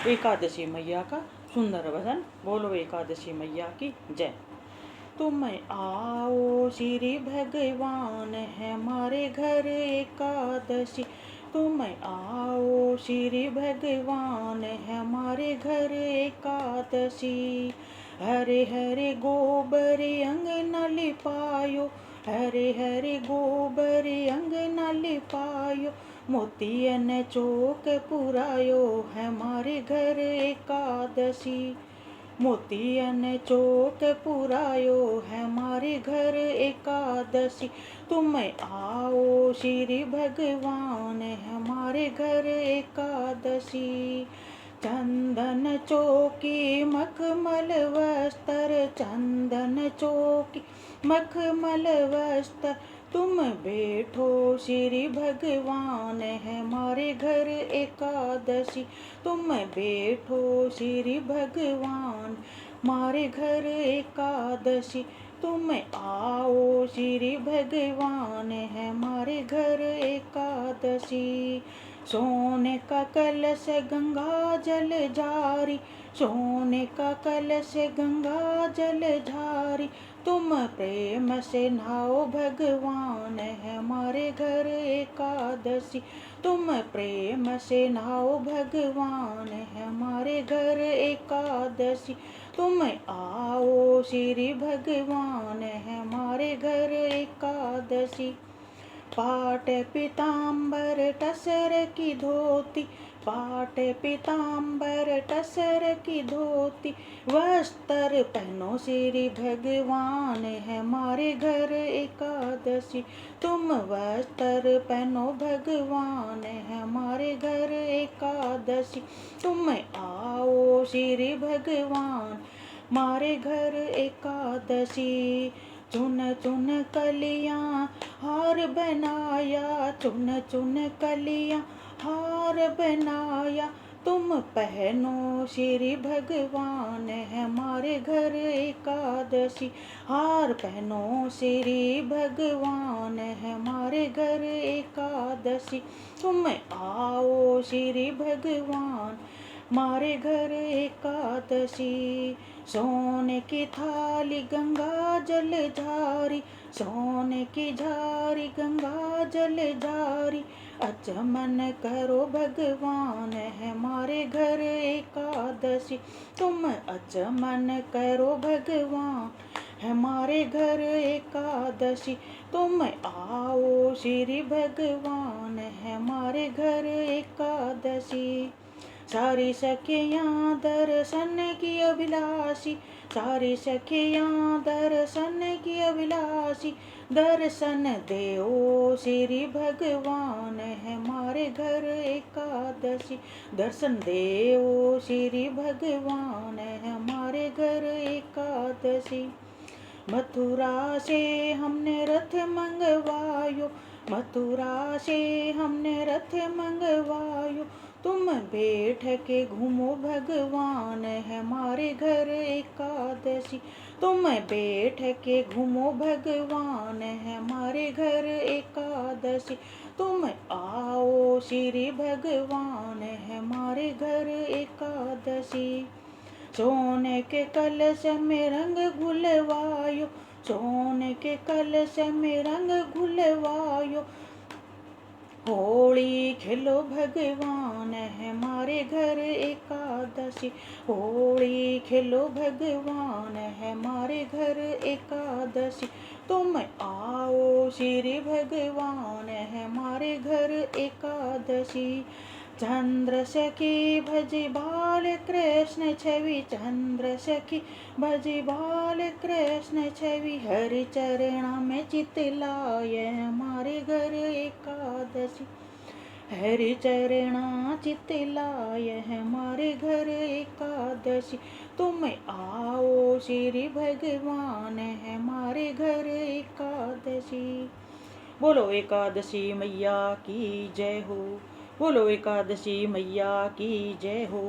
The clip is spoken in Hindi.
एकादशी मैया का सुंदर भजन। बोलो एकादशी मैया की जय। तुम आओ श्री भगवान हमारे घर एकादशी। तुम आओ श्री भगवान हमारे घर एकादशी। हरे हरे गोबर अंगना लिपायो, हरे हरे गोबर अंगना लिपायो, मोतियन चौक पुरायो हमारे घर एकादशी। मोतियन चौक पुरायो हमारे घर एकादशी। तुम आओ श्री भगवान हमारे घर एकादशी। चंदन चौकी मखमल वस्त्र, चंदन चौकी मखमल वस्त्र, तुम बैठो श्री भगवान हमारे घर एकादशी। तुम बैठो श्री भगवान हमारे घर एकादशी। तुम आओ श्री भगवान हमारे घर एकादशी। सोने का कलश गंगा जल जारी, सोने का कलश गंगा जल जारी, तुम प्रेम से नहाओ भगवान हमारे घर एकादशी। तुम प्रेम से नहाओ भगवान हमारे घर एकादशी। तुम आओ श्री भगवान हमारे घर एकादशी। पाट पीताम्बर टसर की धोती, पाट पीताम्बर टसर की धोती, वस्त्र पहनो श्री भगवान हमारे घर एकादशी। तुम वस्त्र पहनो भगवान हमारे घर एकादशी। तुम आओ श्री भगवान हमारे घर एकादशी। चुन चुन कलियां हार बनाया, चुन चुन कलियां हार बनाया, तुम पहनो श्री भगवान हमारे घर एकादशी। हार पहनो श्री भगवान हमारे घर एकादशी। तुम आओ श्री भगवान हमारे घर एकादशी। सोने की थाली गंगा जल झारी, सोने की झारी गंगा जल झारी, अचमन करो भगवान हमारे घर एकादशी। तुम अचमन करो भगवान हमारे घर एकादशी। तुम आओ श्री भगवान हमारे घर एकादशी। सारी सखियाँ दर्शन की अभिलाषी, सारी सखियाँ दर्शन की अभिलाषी, दर्शन देओ श्री भगवान हमारे घर एकादशी। दर्शन देओ श्री भगवान हमारे घर एकादशी। मथुरा से हमने रथ मंगवायो, मथुरा से हमने रथ मंगवायो, तुम बैठ के घूमो भगवान हमारे घर एकादशी। तुम बैठ के घूमो भगवान हमारे घर एकादशी। तुम आओ श्री भगवान हमारे घर एकादशी। सोने के कलश में रंग घुलवायो, सोने के कलश में रंग घुलवायो, होली खेलो भगवान हमारे घर एकादशी। होली खेलो भगवान हमारे घर एकादशी। तुम आओ श्री भगवान हमारे घर एकादशी। चंद्र सखी भजी बाल कृष्ण छवि, चंद्र सखी भजी बाल कृष्ण छवि, हरि चरणा में चित लाए हमारे घर एकादशी। हरि चरणा चित लाए हमारे घर एकादशी। तुम आओ श्री भगवान हमारे घर एकादशी। बोलो एकादशी मैया की जय हो। बोलो एकादशी मैया की जय हो।